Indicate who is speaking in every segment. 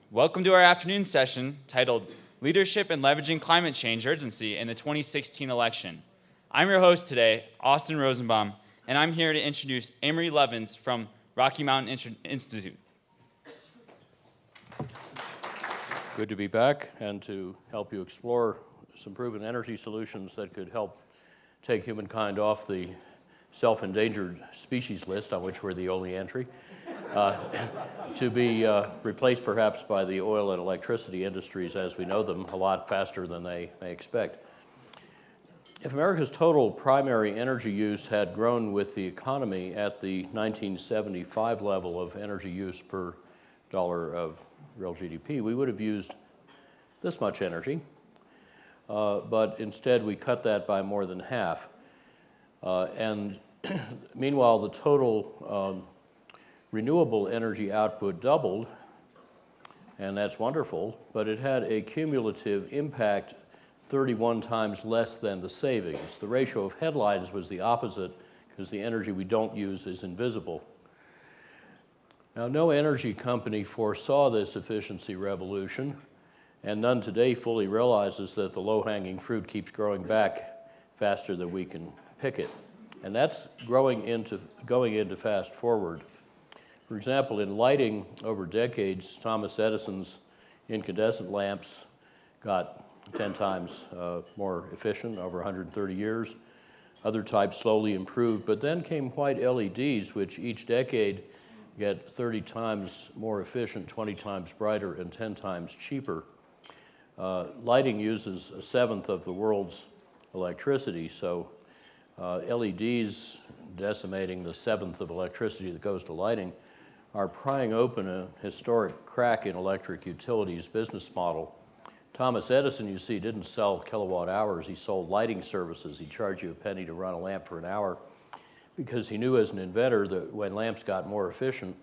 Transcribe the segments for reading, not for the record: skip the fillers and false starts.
Speaker 1: Welcome to our afternoon session titled Leadership and Leveraging Climate Change Urgency in the 2016 Election. I'm your host today, Austin Rosenbaum, and I'm here to introduce Amory Lovins from Rocky Mountain Institute.
Speaker 2: Good to be back and to help you explore some proven energy solutions that could help take humankind off the self-endangered species list, on which we're the only entry, to be replaced perhaps by the oil and electricity industries as we know them a lot faster than they may expect. If America's total primary energy use had grown with the economy at the 1975 level of energy use per dollar of real GDP, we would have used this much energy, but instead we cut that by more than half. And meanwhile, the total renewable energy output doubled, and that's wonderful, but it had a cumulative impact 31 times less than the savings. The ratio of headlines was the opposite, because the energy we don't use is invisible. Now, no energy company foresaw this efficiency revolution, and none today fully realizes that the low-hanging fruit keeps growing back faster than we can pick it. And that's going into fast forward. For example, in lighting over decades, Thomas Edison's incandescent lamps got 10 times more efficient over 130 years. Other types slowly improved, but then came white LEDs, which each decade get 30 times more efficient, 20 times brighter, and 10 times cheaper. Lighting uses a seventh of the world's electricity, so LEDs, decimating the seventh of electricity that goes to lighting, are prying open a historic crack in electric utilities business model. Thomas Edison, you see, didn't sell kilowatt hours, he sold lighting services. He'd charge you a penny to run a lamp for an hour, because he knew as an inventor that when lamps got more efficient,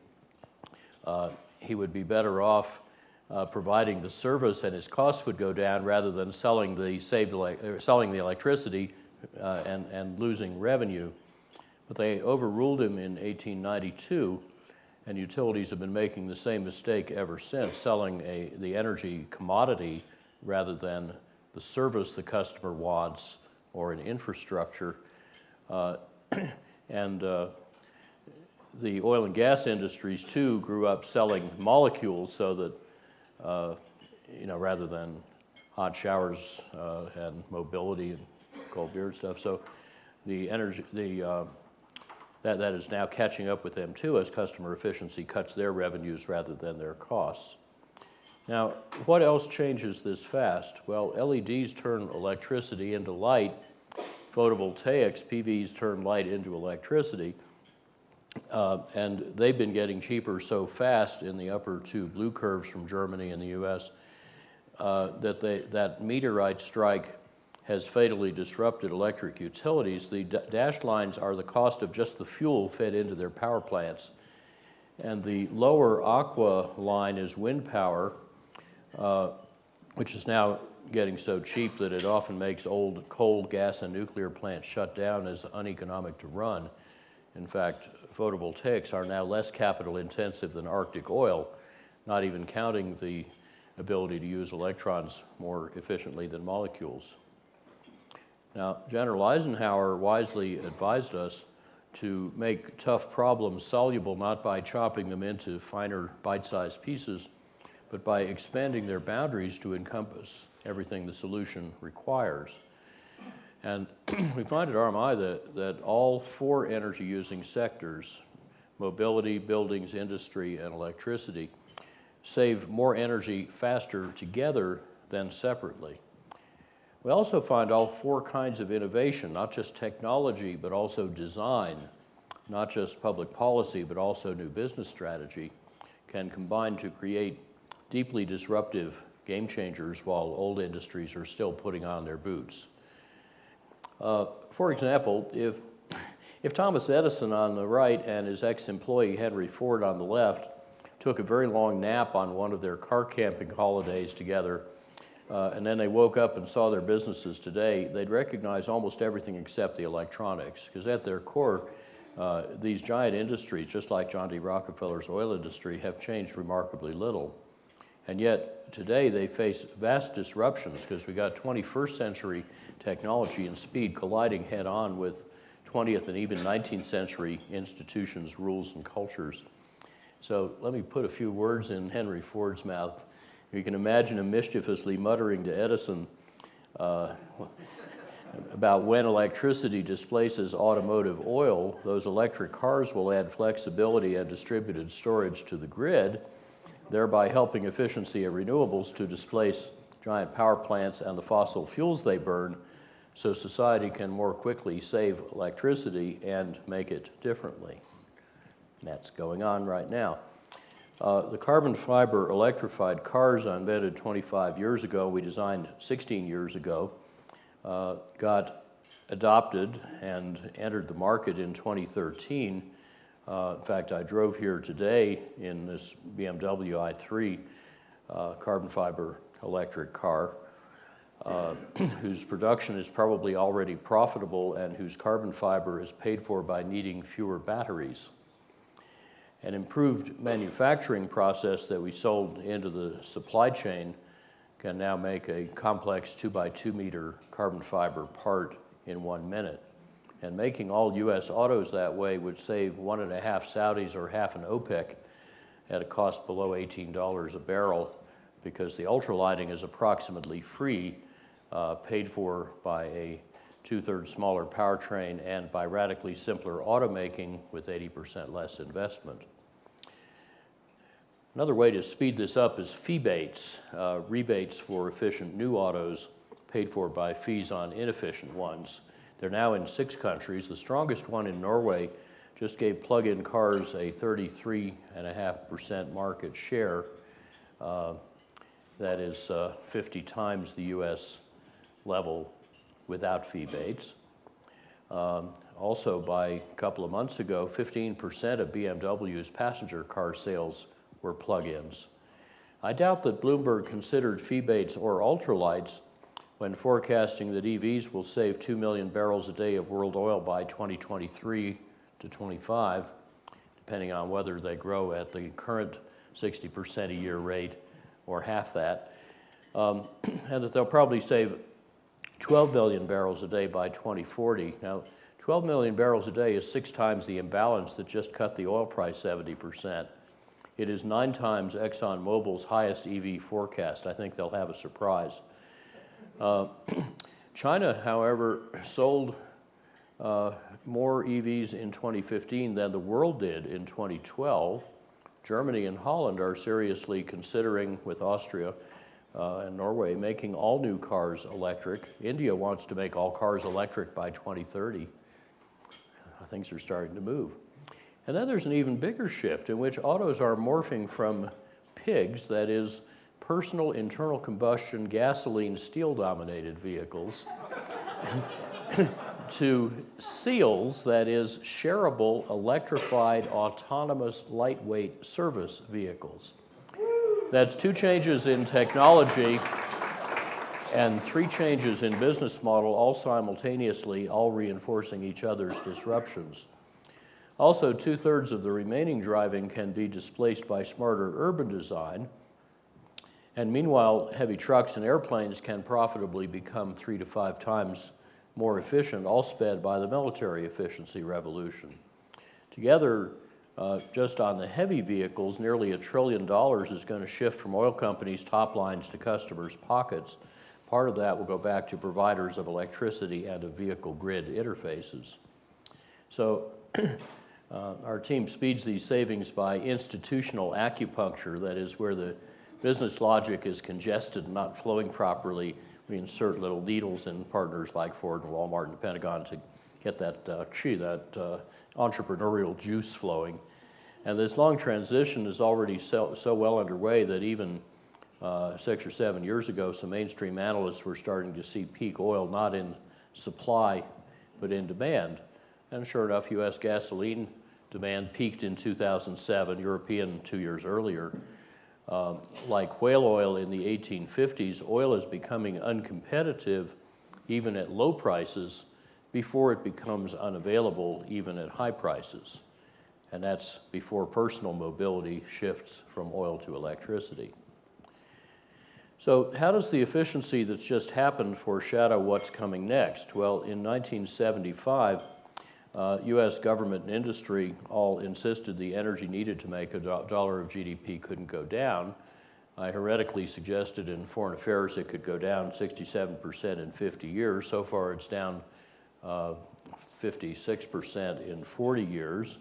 Speaker 2: he would be better off providing the service, and his costs would go down rather than selling the electricity and losing revenue. But they overruled him in 1892, and utilities have been making the same mistake ever since, selling the energy commodity rather than the service the customer wants or an infrastructure. And the oil and gas industries too grew up selling molecules, so that rather than hot showers and mobility and cold beer and stuff. So the energy, that is now catching up with them too, as customer efficiency cuts their revenues rather than their costs. Now, what else changes this fast? Well, LEDs turn electricity into light. Photovoltaics, PVs, turn light into electricity. And they've been getting cheaper so fast in the upper two blue curves from Germany and the US that meteorite strike has fatally disrupted electric utilities. The dashed lines are the cost of just the fuel fed into their power plants. And the lower aqua line is wind power, which is now getting so cheap that it often makes old coal, gas, and nuclear plants shut down as uneconomic to run. In fact, photovoltaics are now less capital intensive than Arctic oil, not even counting the ability to use electrons more efficiently than molecules. Now, General Eisenhower wisely advised us to make tough problems soluble not by chopping them into finer bite-sized pieces, but by expanding their boundaries to encompass everything the solution requires. And we find at RMI that all four energy-using sectors, mobility, buildings, industry, and electricity, save more energy faster together than separately. We also find all four kinds of innovation, not just technology, but also design, not just public policy, but also new business strategy, can combine to create deeply disruptive game changers while old industries are still putting on their boots. For example, if Thomas Edison on the right and his ex-employee Henry Ford on the left took a very long nap on one of their car camping holidays together, and then they woke up and saw their businesses today, they'd recognize almost everything except the electronics, because at their core, these giant industries, just like John D. Rockefeller's oil industry, have changed remarkably little. And yet today they face vast disruptions because we got 21st century technology and speed colliding head on with 20th and even 19th century institutions, rules, and cultures. So let me put a few words in Henry Ford's mouth. You can imagine him mischievously muttering to Edison about when electricity displaces automotive oil, those electric cars will add flexibility and distributed storage to the grid, thereby helping efficiency of renewables to displace giant power plants and the fossil fuels they burn, so society can more quickly save electricity and make it differently. And that's going on right now. The carbon fiber electrified cars I invented 25 years ago, we designed 16 years ago, got adopted and entered the market in 2013. In fact, I drove here today in this BMW i3 carbon fiber electric car, whose production is probably already profitable and whose carbon fiber is paid for by needing fewer batteries. An improved manufacturing process that we sold into the supply chain can now make a complex 2x2 meter carbon fiber part in 1 minute. And making all US autos that way would save 1.5 Saudis or half an OPEC at a cost below $18 a barrel, because the ultralighting is approximately free, paid for by a 2/3 smaller powertrain and by radically simpler automaking with 80% less investment. Another way to speed this up is feebates, rebates for efficient new autos paid for by fees on inefficient ones. They're now in 6 countries. The strongest one in Norway just gave plug-in cars a 33.5% market share. That is 50 times the US level without feebates. Also, by a couple of months ago, 15% of BMW's passenger car sales were plug-ins. I doubt that Bloomberg considered feebates or ultralights when forecasting that EVs will save 2 million barrels a day of world oil by 2023 to 25, depending on whether they grow at the current 60% a year rate or half that, and that they'll probably save 12 million barrels a day by 2040. Now, 12 million barrels a day is 6 times the imbalance that just cut the oil price 70%. It is 9 times ExxonMobil's highest EV forecast. I think they'll have a surprise. China, however, sold more EVs in 2015 than the world did in 2012. Germany and Holland are seriously considering, with Austria and Norway, making all new cars electric. India wants to make all cars electric by 2030. Things are starting to move. And then there's an even bigger shift in which autos are morphing from pigs, that is, personal internal combustion gasoline steel-dominated vehicles, to seals, that is, shareable electrified autonomous lightweight service vehicles. That's 2 changes in technology and 3 changes in business model, all simultaneously, all reinforcing each other's disruptions. Also, 2/3 of the remaining driving can be displaced by smarter urban design. And meanwhile, heavy trucks and airplanes can profitably become 3 to 5 times more efficient, all sped by the military efficiency revolution. Together, just on the heavy vehicles, nearly $1 trillion is going to shift from oil companies' top lines to customers' pockets. Part of that will go back to providers of electricity and of vehicle grid interfaces. So our team speeds these savings by institutional acupuncture, that is, where the business logic is congested and not flowing properly. We insert little needles in partners like Ford and Walmart and the Pentagon to get that, entrepreneurial juice flowing. And this long transition is already so well underway that even 6 or 7 years ago, some mainstream analysts were starting to see peak oil not in supply, but in demand. And sure enough, US gasoline demand peaked in 2007, European 2 years earlier. Like whale oil in the 1850s, oil is becoming uncompetitive even at low prices before it becomes unavailable even at high prices. And that's before personal mobility shifts from oil to electricity. So how does the efficiency that's just happened foreshadow what's coming next? Well, in 1975, U.S. government and industry all insisted the energy needed to make a dollar of GDP couldn't go down. I heretically suggested in Foreign Affairs it could go down 67% in 50 years. So far it's down 56% in 40 years.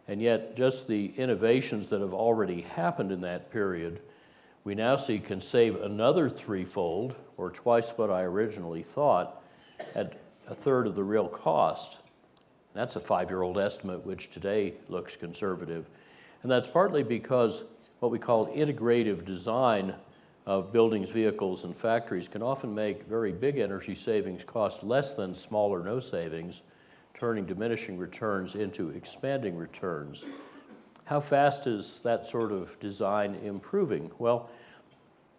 Speaker 2: And yet just the innovations that have already happened in that period, we now see can save another threefold, or twice what I originally thought, at a third of the real cost. That's a 5-year-old estimate, which today looks conservative. And that's partly because what we call integrative design of buildings, vehicles, and factories can often make very big energy savings cost less than small or no savings, turning diminishing returns into expanding returns. How fast is that sort of design improving? Well,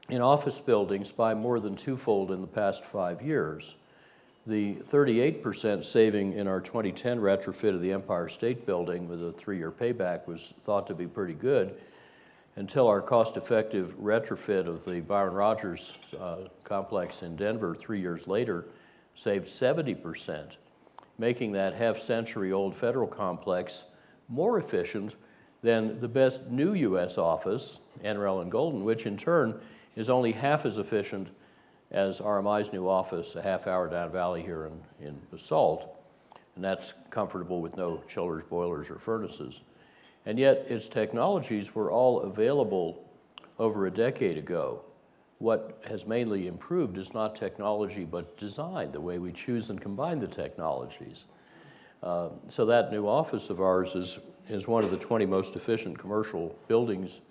Speaker 2: in office buildings, by more than twofold in the past 5 years. The 38% saving in our 2010 retrofit of the Empire State Building with a 3-year payback was thought to be pretty good, until our cost-effective retrofit of the Byron Rogers complex in Denver 3 years later saved 70%, making that half-century-old federal complex more efficient than the best new U.S. office, NREL and Golden, which in turn is only half as efficient as RMI's new office a half-hour down valley here in Basalt, and that's comfortable with no chillers, boilers, or furnaces. And yet its technologies were all available over a decade ago. What has mainly improved is not technology but design, the way we choose and combine the technologies. So that new office of ours is one of the 20 most efficient commercial buildings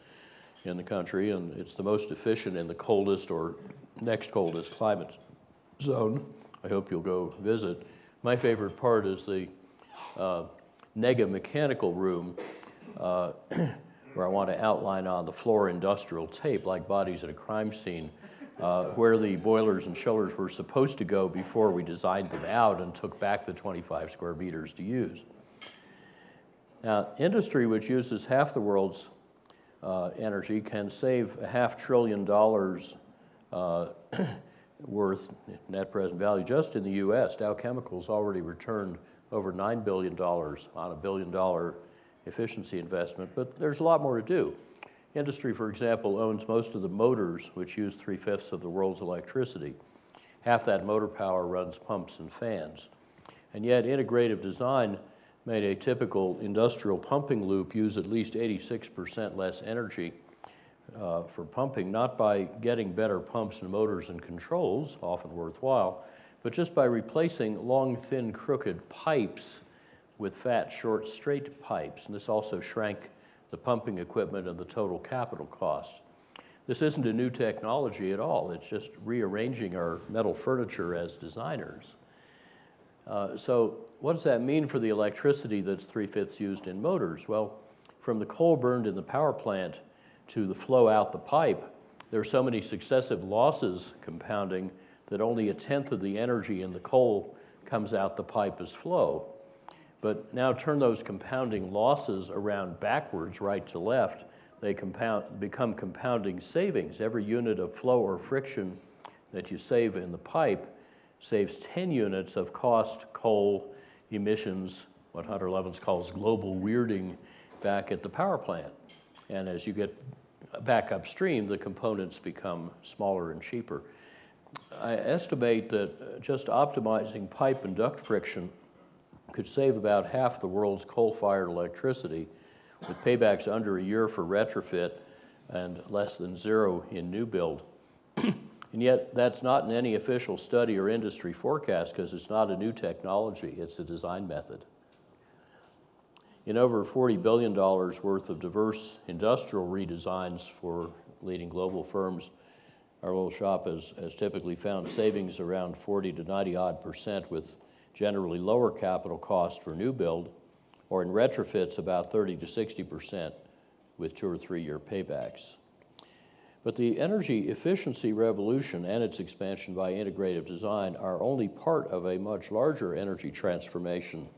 Speaker 2: in the country, and it's the most efficient in the coldest or next coldest climate zone. I hope you'll go visit. My favorite part is the nega mechanical room, where I want to outline on the floor industrial tape, like bodies at a crime scene, where the boilers and chillers were supposed to go before we designed them out and took back the 25 square meters to use. Now, industry, which uses half the world's energy, can save $500 billion worth net present value just in the U.S. Dow Chemicals already returned over $9 billion on a $1 billion efficiency investment, but there's a lot more to do. Industry, for example, owns most of the motors which use 3/5 of the world's electricity. Half that motor power runs pumps and fans. And yet integrative design made a typical industrial pumping loop use at least 86% less energy for pumping, not by getting better pumps and motors and controls, often worthwhile, but just by replacing long, thin, crooked pipes with fat, short, straight pipes. And this also shrank the pumping equipment and the total capital cost. This isn't a new technology at all. It's just rearranging our metal furniture as designers. So what does that mean for the electricity that's 3/5 used in motors? Well, from the coal burned in the power plant to the flow out the pipe, there are so many successive losses compounding that only 1/10 of the energy in the coal comes out the pipe as flow. But now turn those compounding losses around backwards, right to left, they become compounding savings. Every unit of flow or friction that you save in the pipe saves 10 units of cost, coal, emissions, what Hunter Lovins calls global weirding, back at the power plant. And as you get back upstream, the components become smaller and cheaper. I estimate that just optimizing pipe and duct friction could save about half the world's coal-fired electricity, with paybacks under a year for retrofit and less than 0 in new build. And yet that's not in any official study or industry forecast because it's not a new technology, it's a design method. In over $40 billion worth of diverse industrial redesigns for leading global firms, our little shop has typically found savings around 40 to 90% with generally lower capital cost for new build, or in retrofits about 30 to 60% with 2 or 3 year paybacks. But the energy efficiency revolution and its expansion by integrative design are only part of a much larger energy transformation,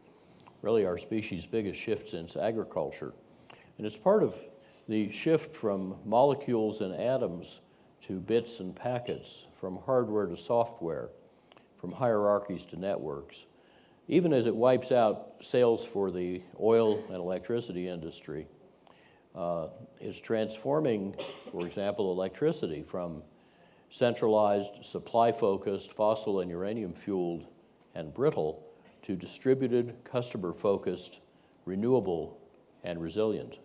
Speaker 2: really our species' biggest shift since agriculture. And it's part of the shift from molecules and atoms to bits and packets, from hardware to software, from hierarchies to networks. Even as it wipes out sales for the oil and electricity industry, it's transforming, for example, electricity from centralized, supply-focused, fossil and uranium-fueled and brittle to distributed, customer-focused, renewable, and resilient.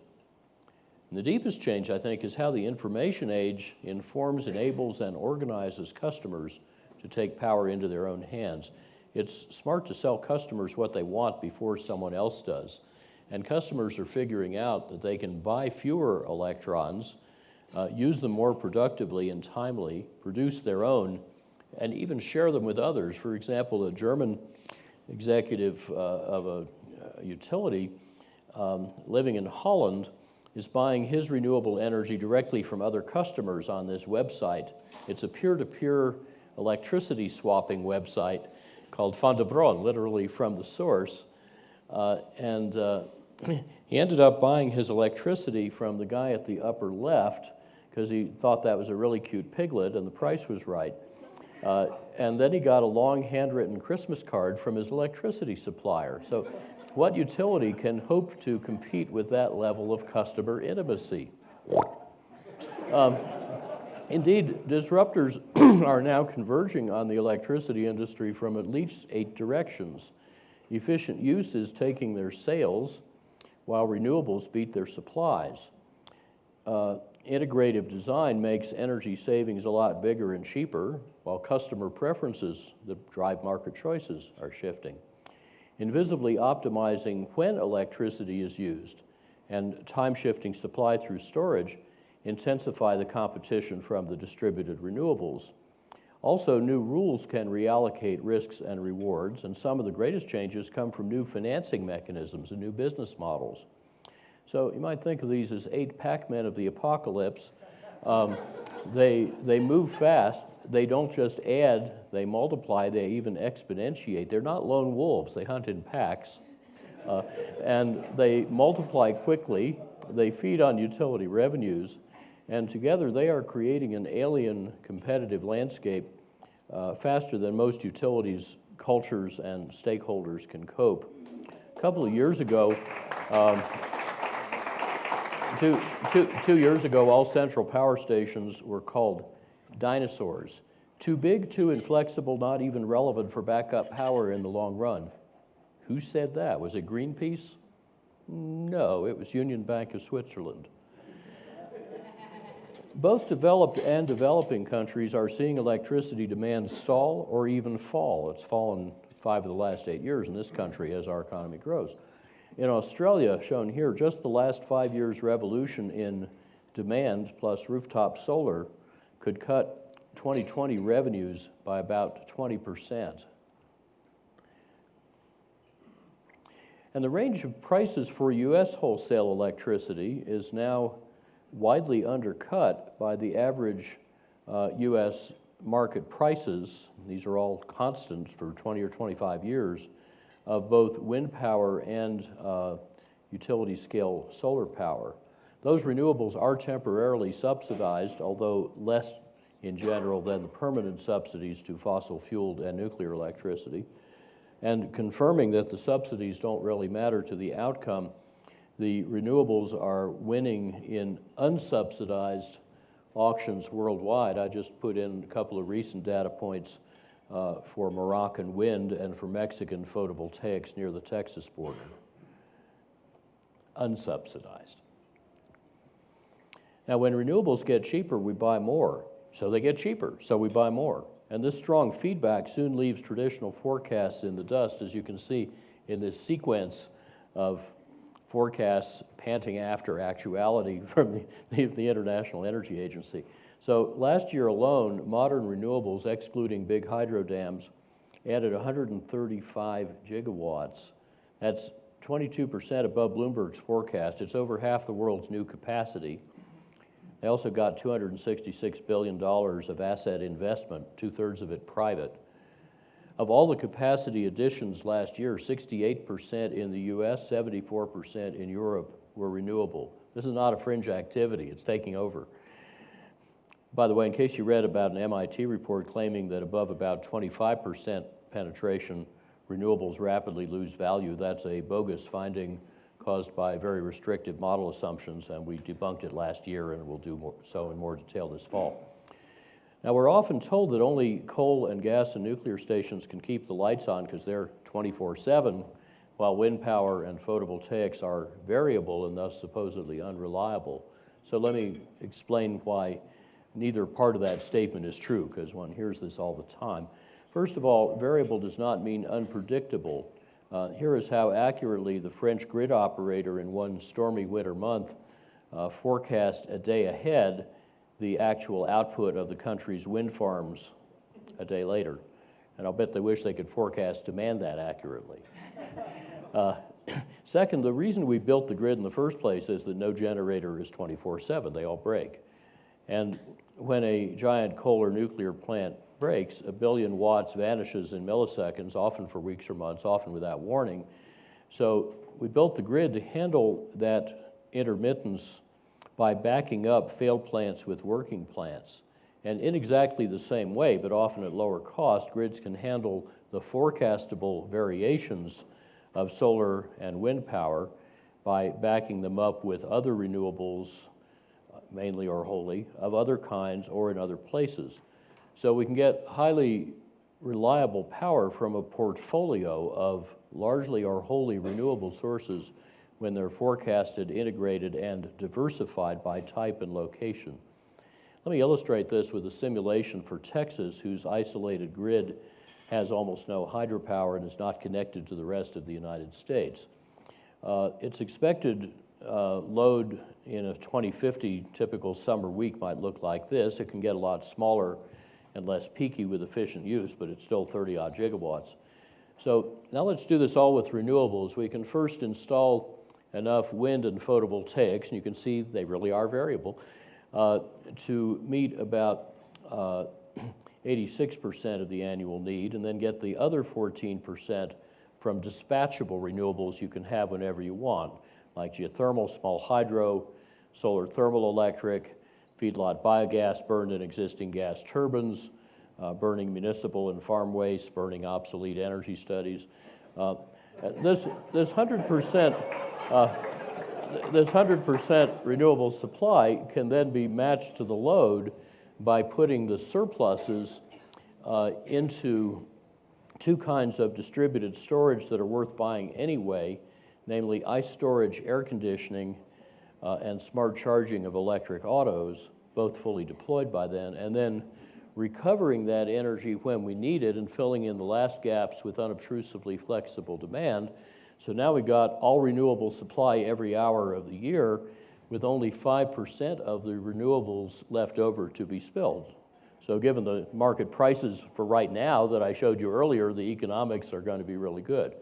Speaker 2: And the deepest change, I think, is how the information age informs, enables, and organizes customers to take power into their own hands. It's smart to sell customers what they want before someone else does. And customers are figuring out that they can buy fewer electrons, use them more productively and timely, produce their own, and even share them with others. For example, a German executive of a utility living in Holland is buying his renewable energy directly from other customers on this website. It's a peer-to-peer electricity swapping website called Van de Bron, literally from the source. He ended up buying his electricity from the guy at the upper left because he thought that was a really cute piglet and the price was right. And then he got a long handwritten Christmas card from his electricity supplier. So what utility can hope to compete with that level of customer intimacy? Indeed, disruptors are now converging on the electricity industry from at least 8 directions. Efficient use is taking their sales, while renewables beat their supplies. Integrative design makes energy savings a lot bigger and cheaper, while customer preferences that drive market choices are shifting. Invisibly optimizing when electricity is used and time-shifting supply through storage intensify the competition from the distributed renewables. Also, new rules can reallocate risks and rewards, and some of the greatest changes come from new financing mechanisms and new business models. So you might think of these as 8 Pac-Men of the apocalypse. They move fast. They don't just add, they multiply, they even exponentiate. They're not lone wolves. They hunt in packs. And they multiply quickly. They feed on utility revenues. And together they are creating an alien competitive landscape faster than most utilities, cultures, and stakeholders can cope. A couple of years ago, 2 years ago, all central power stations were called dinosaurs. Too big, too inflexible, not even relevant for backup power in the long run. Who said that? Was it Greenpeace? No, it was Union Bank of Switzerland. Both developed and developing countries are seeing electricity demand stall or even fall. It's fallen 5 of the last 8 years in this country as our economy grows. In Australia, shown here, just the last 5 years' revolution in demand plus rooftop solar could cut 2020 revenues by about 20%. And the range of prices for U.S. wholesale electricity is now widely undercut by the average U.S. market prices. These are all constant for 20 or 25 years of both wind power and utility scale solar power. Those renewables are temporarily subsidized, although less in general than the permanent subsidies to fossil fueled and nuclear electricity. And confirming that the subsidies don't really matter to the outcome, the renewables are winning in unsubsidized auctions worldwide. I just put in a couple of recent data points for Moroccan wind and for Mexican photovoltaics near the Texas border. Unsubsidized. Now, when renewables get cheaper, we buy more. So they get cheaper, so we buy more. And this strong feedback soon leaves traditional forecasts in the dust, as you can see in this sequence of forecasts panting after actuality from the International Energy Agency. So last year alone, modern renewables, excluding big hydro dams, added 135 gigawatts. That's 22% above Bloomberg's forecast. It's over half the world's new capacity. They also got $266 billion of asset investment, 2/3 of it private. Of all the capacity additions last year, 68% in the US, 74% in Europe were renewable. This is not a fringe activity, it's taking over. By the way, in case you read about an MIT report claiming that above about 25% penetration, renewables rapidly lose value, that's a bogus finding caused by very restrictive model assumptions, and we debunked it last year and we'll do so in more detail this fall. Now, we're often told that only coal and gas and nuclear stations can keep the lights on because they're 24/7, while wind power and photovoltaics are variable and thus supposedly unreliable. So let me explain why neither part of that statement is true, because one hears this all the time. First of all, variable does not mean unpredictable. Here is how accurately the French grid operator in one stormy winter month forecast a day ahead the actual output of the country's wind farms a day later. And I'll bet they wish they could forecast demand that accurately. Second, the reason we built the grid in the first place is that no generator is 24/7. They all break. And when a giant coal or nuclear plant breaks, 1 billion watts vanishes in milliseconds, often for weeks or months, often without warning. So we built the grid to handle that intermittence by backing up failed plants with working plants. And in exactly the same way, but often at lower cost, grids can handle the forecastable variations of solar and wind power by backing them up with other renewables, mainly or wholly, of other kinds or in other places. So we can get highly reliable power from a portfolio of largely or wholly renewable sources when they're forecasted, integrated, and diversified by type and location. Let me illustrate this with a simulation for Texas, whose isolated grid has almost no hydropower and is not connected to the rest of the United States. Its expected load in a 2050 typical summer week might look like this. It can get a lot smaller and less peaky with efficient use, but it's still 30-odd gigawatts. So now let's do this all with renewables. We can first install enough wind and photovoltaics, and you can see they really are variable, to meet about 86% of the annual need, and then get the other 14% from dispatchable renewables you can have whenever you want, like geothermal, small hydro, solar thermal electric, feedlot biogas burned in existing gas turbines, burning municipal and farm waste, burning obsolete energy studies. This 100% renewable supply can then be matched to the load by putting the surpluses into two kinds of distributed storage that are worth buying anyway, namely ice storage, air conditioning, and smart charging of electric autos, both fully deployed by then, and then recovering that energy when we need it and filling in the last gaps with unobtrusively flexible demand. So now we got all renewable supply every hour of the year with only 5% of the renewables left over to be spilled. So given the market prices for right now that I showed you earlier, the economics are going to be really good.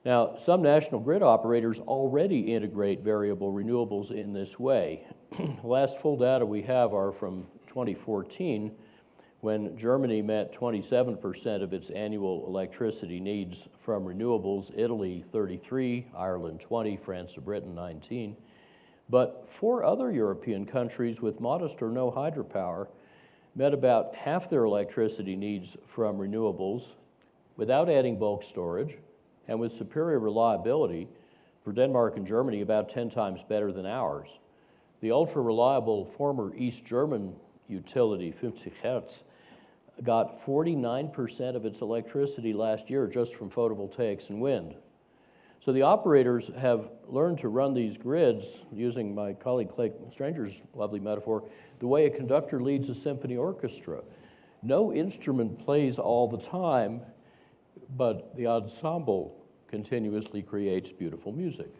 Speaker 2: Now, some national grid operators already integrate variable renewables in this way. The last full data we have are from 2014, when Germany met 27% of its annual electricity needs from renewables, Italy 33, Ireland 20, France and Britain 19. But 4 other European countries with modest or no hydropower met about half their electricity needs from renewables without adding bulk storage and with superior reliability. For Denmark and Germany, about 10 times better than ours. The ultra-reliable former East German utility, 50 Hertz, got 49% of its electricity last year just from photovoltaics and wind. So the operators have learned to run these grids, using my colleague Clay Stranger's lovely metaphor, the way a conductor leads a symphony orchestra. No instrument plays all the time, but the ensemble continuously creates beautiful music.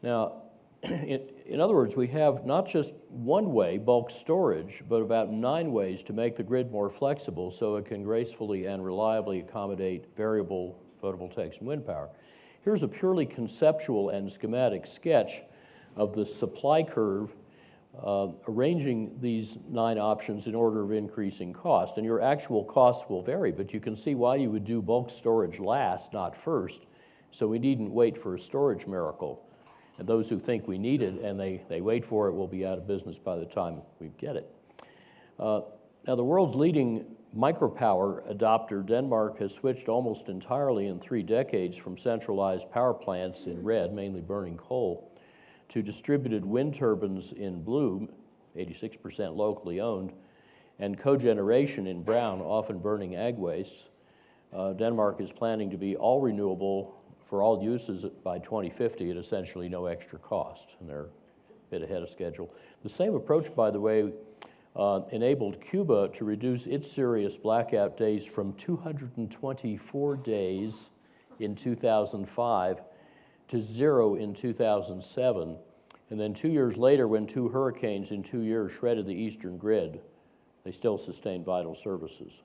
Speaker 2: Now, in other words, we have not just one way, bulk storage, but about 9 ways to make the grid more flexible so it can gracefully and reliably accommodate variable photovoltaics and wind power. Here's a purely conceptual and schematic sketch of the supply curve, arranging these 9 options in order of increasing cost. And your actual costs will vary, but you can see why you would do bulk storage last, not first, so we needn't wait for a storage miracle. And those who think we need it and they wait for it will be out of business by the time we get it. Now, the world's leading micropower adopter, Denmark, has switched almost entirely in 3 decades from centralized power plants in red, mainly burning coal, to distributed wind turbines in blue, 86% locally owned, and cogeneration in brown, often burning ag wastes. Denmark is planning to be all renewable for all uses by 2050 at essentially no extra cost, and they're a bit ahead of schedule. The same approach, by the way, enabled Cuba to reduce its serious blackout days from 224 days in 2005 to 0 in 2007. And then 2 years later, when 2 hurricanes in 2 years shredded the eastern grid, they still sustain vital services.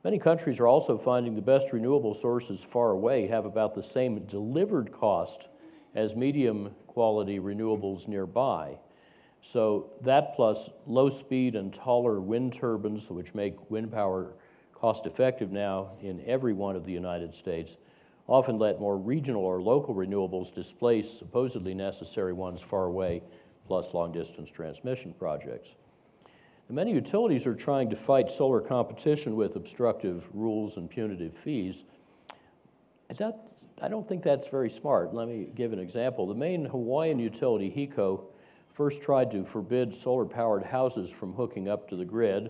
Speaker 2: Many countries are also finding the best renewable sources far away have about the same delivered cost as medium quality renewables nearby. So that plus low speed and taller wind turbines, which make wind power cost effective now in every one of the United States, often let more regional or local renewables displace supposedly necessary ones far away, plus long distance transmission projects. And many utilities are trying to fight solar competition with obstructive rules and punitive fees. I don't think that's very smart. Let me give an example. The main Hawaiian utility, HECO, first tried to forbid solar-powered houses from hooking up to the grid.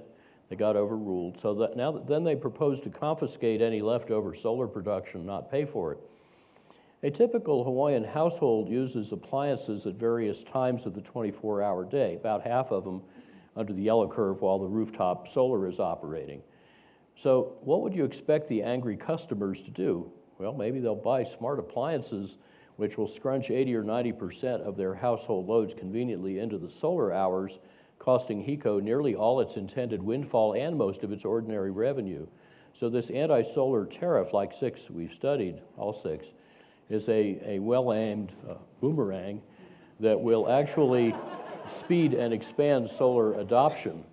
Speaker 2: They got overruled. So that then they proposed to confiscate any leftover solar production, not pay for it. A typical Hawaiian household uses appliances at various times of the 24-hour day, about half of them under the yellow curve while the rooftop solar is operating. So what would you expect the angry customers to do? Well, maybe they'll buy smart appliances which will scrunch 80 or 90% of their household loads conveniently into the solar hours, costing HECO nearly all its intended windfall and most of its ordinary revenue. So this anti-solar tariff, like 6 we've studied, all 6, is a well-aimed boomerang that will actually speed and expand solar adoption.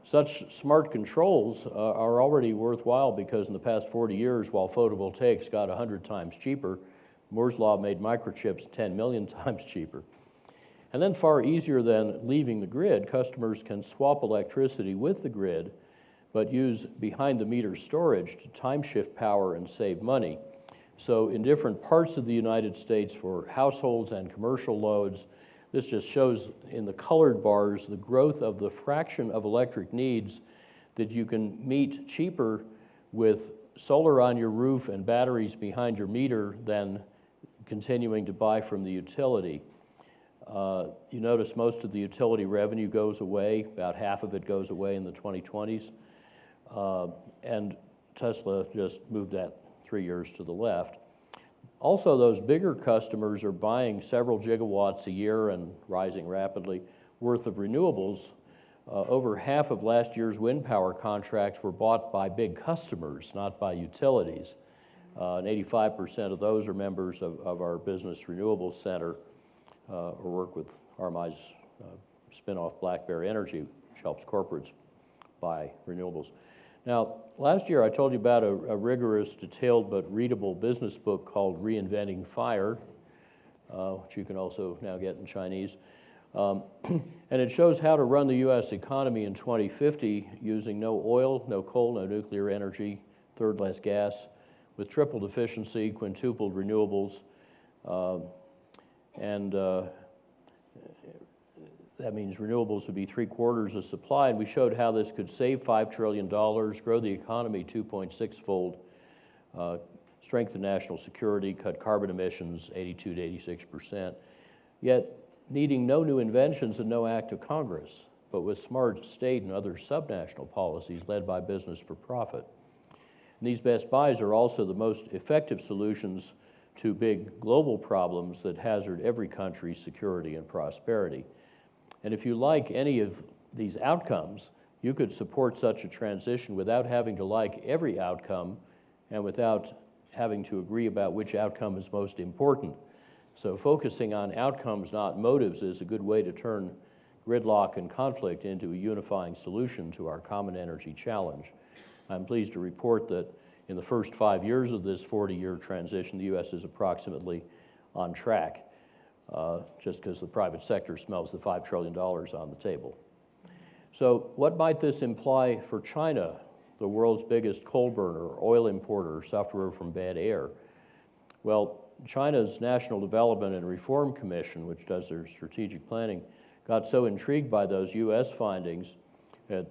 Speaker 2: Such smart controls are already worthwhile because in the past 40 years, while photovoltaics got 100 times cheaper, Moore's Law made microchips 10 million times cheaper. And then far easier than leaving the grid, customers can swap electricity with the grid, but use behind-the-meter storage to time shift power and save money. So in different parts of the United States for households and commercial loads, this just shows in the colored bars the growth of the fraction of electric needs that you can meet cheaper with solar on your roof and batteries behind your meter than continuing to buy from the utility. You notice most of the utility revenue goes away, about half of it goes away in the 2020s, and Tesla just moved that 3 years to the left. Also, those bigger customers are buying several gigawatts a year and rising rapidly worth of renewables. Over half of last year's wind power contracts were bought by big customers, not by utilities. And 85% of those are members of our Business Renewables Center or work with RMI's spinoff BlackBerry Energy, which helps corporates buy renewables. Now, last year I told you about a rigorous, detailed, but readable business book called Reinventing Fire, which you can also now get in Chinese. And it shows how to run the U.S. economy in 2050 using no oil, no coal, no nuclear energy, third less gas, with tripled efficiency, quintupled renewables, and that means renewables would be 3/4 of supply, and we showed how this could save $5 trillion, grow the economy 2.6-fold, strengthen national security, cut carbon emissions 82 to 86%, yet needing no new inventions and no act of Congress, but with smart state and other subnational policies led by business for profit. And these best buys are also the most effective solutions to big global problems that hazard every country's security and prosperity. And if you like any of these outcomes, you could support such a transition without having to like every outcome and without having to agree about which outcome is most important. So focusing on outcomes, not motives, is a good way to turn gridlock and conflict into a unifying solution to our common energy challenge. I'm pleased to report that in the first 5 years of this 40-year transition, the U.S. is approximately on track. just because the private sector smells the $5 trillion on the table. So what might this imply for China, the world's biggest coal burner, oil importer, sufferer from bad air? Well, China's National Development and Reform Commission, which does their strategic planning, got so intrigued by those U.S. findings that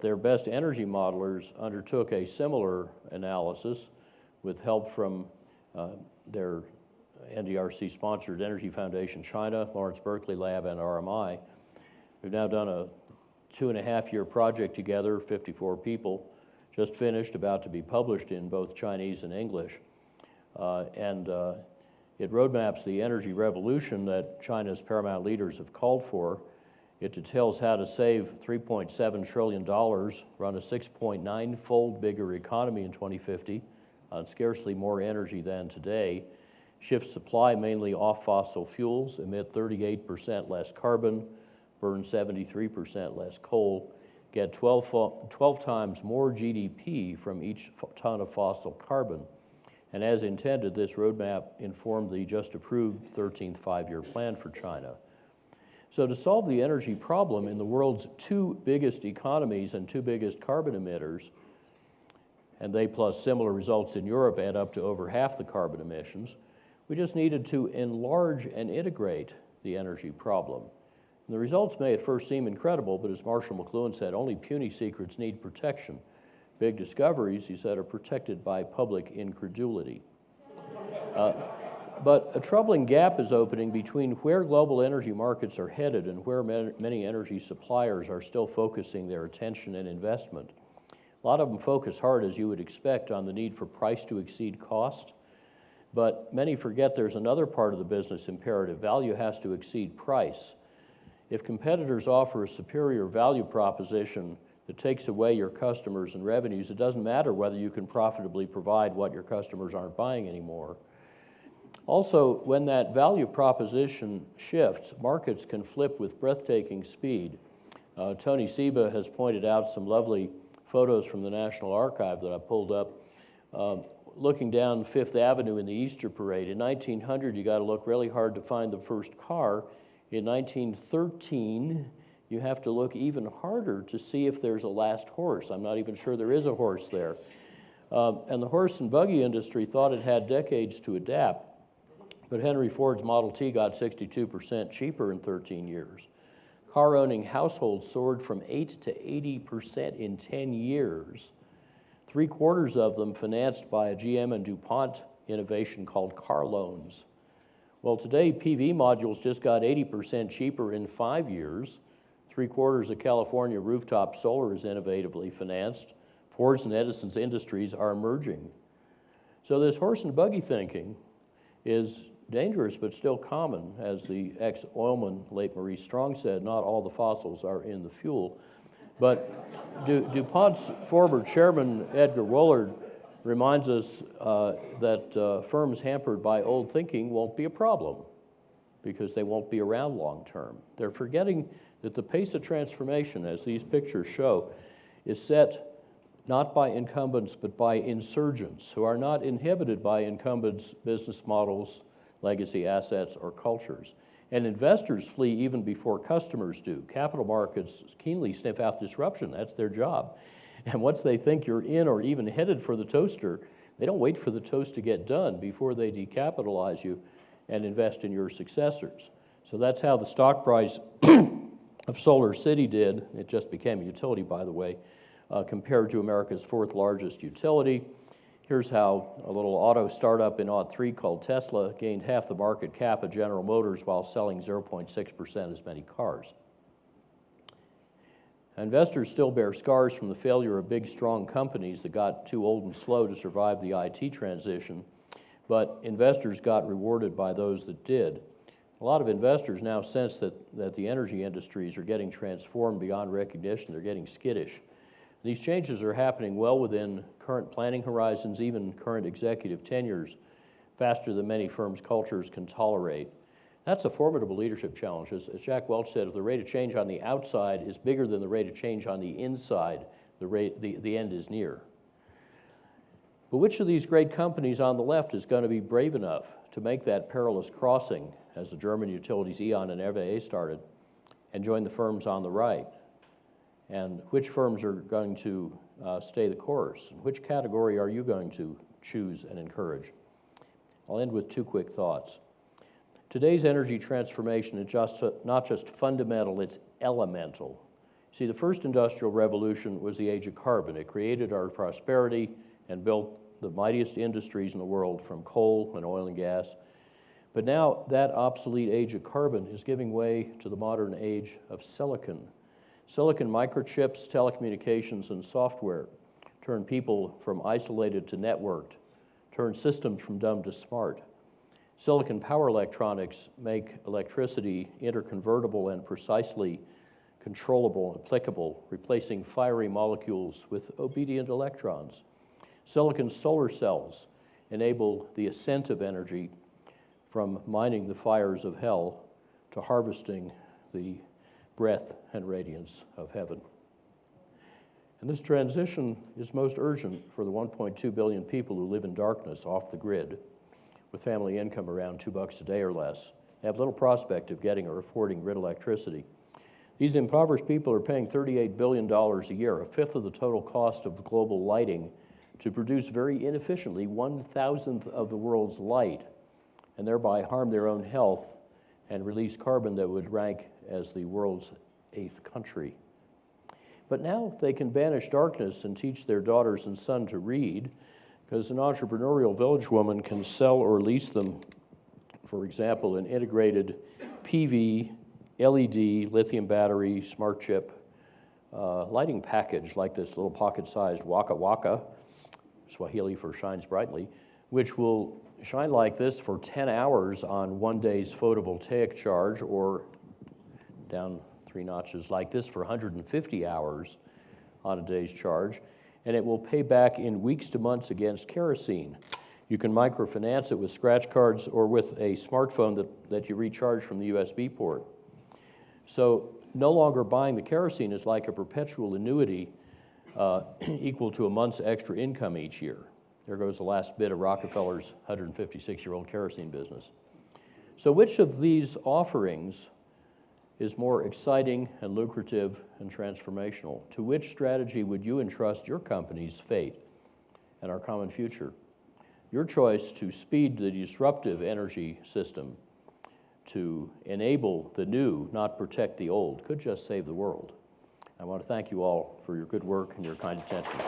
Speaker 2: their best energy modelers undertook a similar analysis with help from their NDRC-sponsored Energy Foundation China, Lawrence Berkeley Lab, and RMI. We've now done a 2.5-year project together, 54 people, just finished, about to be published in both Chinese and English. It roadmaps the energy revolution that China's paramount leaders have called for. It details how to save $3.7 trillion, run a 6.9-fold bigger economy in 2050 on scarcely more energy than today, shift supply mainly off fossil fuels, emit 38% less carbon, burn 73% less coal, get 12 times more GDP from each ton of fossil carbon. And as intended, this roadmap informed the just approved 13th five-year plan for China. So to solve the energy problem in the world's two biggest economies and two biggest carbon emitters, and they plus similar results in Europe add up to over half the carbon emissions, we just needed to enlarge and integrate the energy problem. And the results may at first seem incredible, but as Marshall McLuhan said, only puny secrets need protection. Big discoveries, he said, are protected by public incredulity. But a troubling gap is opening between where global energy markets are headed and where many energy suppliers are still focusing their attention and investment. A lot of them focus hard, as you would expect, on the need for price to exceed cost, but many forget there's another part of the business imperative. Value has to exceed price. If competitors offer a superior value proposition that takes away your customers and revenues, it doesn't matter whether you can profitably provide what your customers aren't buying anymore. Also, when that value proposition shifts, markets can flip with breathtaking speed. Tony Seba has pointed out some lovely photos from the National Archive that I pulled up. Looking down Fifth Avenue in the Easter Parade, in 1900, you got to look really hard to find the first car. In 1913, you have to look even harder to see if there's a last horse. I'm not even sure there is a horse there. And the horse and buggy industry thought it had decades to adapt, but Henry Ford's Model T got 62% cheaper in 13 years. Car-owning households soared from 8 to 80% in 10 years. 3/4 of them financed by a GM and DuPont innovation called car loans. Well, today, PV modules just got 80% cheaper in 5 years. 3/4 of California rooftop solar is innovatively financed. Ford's and Edison's industries are emerging. So this horse and buggy thinking is dangerous but still common. As the ex-oilman, late Maurice Strong, said, not all the fossils are in the fuel. But DuPont's former chairman, Edgar Woolard, reminds us that firms hampered by old thinking won't be a problem because they won't be around long term. They're forgetting that the pace of transformation, as these pictures show, is set not by incumbents but by insurgents who are not inhibited by incumbents' business models, legacy assets, or cultures. And investors flee even before customers do. Capital markets keenly sniff out disruption. That's their job. And once they think you're in or even headed for the toaster, they don't wait for the toast to get done before they decapitalize you and invest in your successors. So that's how the stock price of Solar City did. It just became a utility, by the way, compared to America's 4th largest utility. Here's how a little auto startup in '03 called Tesla gained half the market cap of General Motors while selling 0.6% as many cars. Investors still bear scars from the failure of big, strong companies that got too old and slow to survive the IT transition, but investors got rewarded by those that did. A lot of investors now sense that the energy industries are getting transformed beyond recognition. They're getting skittish. These changes are happening well within current planning horizons, even current executive tenures, faster than many firms' cultures can tolerate. That's a formidable leadership challenge. As Jack Welch said, if the rate of change on the outside is bigger than the rate of change on the inside, the end is near. But which of these great companies on the left is going to be brave enough to make that perilous crossing, as the German utilities E.ON and AREDAY started, and join the firms on the right? And which firms are going to stay the course? And which category are you going to choose and encourage? I'll end with two quick thoughts. Today's energy transformation is not just fundamental, it's elemental. See, the first industrial revolution was the age of carbon. It created our prosperity and built the mightiest industries in the world, from coal and oil and gas. But now that obsolete age of carbon is giving way to the modern age of silicon. Silicon microchips, telecommunications, and software turn people from isolated to networked, turn systems from dumb to smart. Silicon power electronics make electricity interconvertible and precisely controllable and applicable, replacing fiery molecules with obedient electrons. Silicon solar cells enable the ascent of energy from mining the fires of hell to harvesting the breath and radiance of heaven. And this transition is most urgent for the 1.2 billion people who live in darkness off the grid, with family income around $2 a day or less, have little prospect of getting or affording grid electricity. These impoverished people are paying $38 billion a year, a fifth of the total cost of global lighting, to produce very inefficiently 1,000th of the world's light, and thereby harm their own health and release carbon that would rank as the world's 8th country. But now they can banish darkness and teach their daughters and son to read, because an entrepreneurial village woman can sell or lease them, for example, an integrated PV, LED, lithium battery, smart chip lighting package like this little pocket-sized Waka Waka, Swahili for shines brightly, which will shine like this for 10 hours on one day's photovoltaic charge, or down 3 notches like this for 150 hours on a day's charge, and it will pay back in weeks to months against kerosene. You can microfinance it with scratch cards or with a smartphone that you recharge from the USB port. So no longer buying the kerosene is like a perpetual annuity equal to a month's extra income each year. There goes the last bit of Rockefeller's 156-year-old kerosene business. So which of these offerings is more exciting and lucrative and transformational? To which strategy would you entrust your company's fate and our common future? Your choice to speed the disruptive energy system, to enable the new, not protect the old, could just save the world. I want to thank you all for your good work and your kind attention.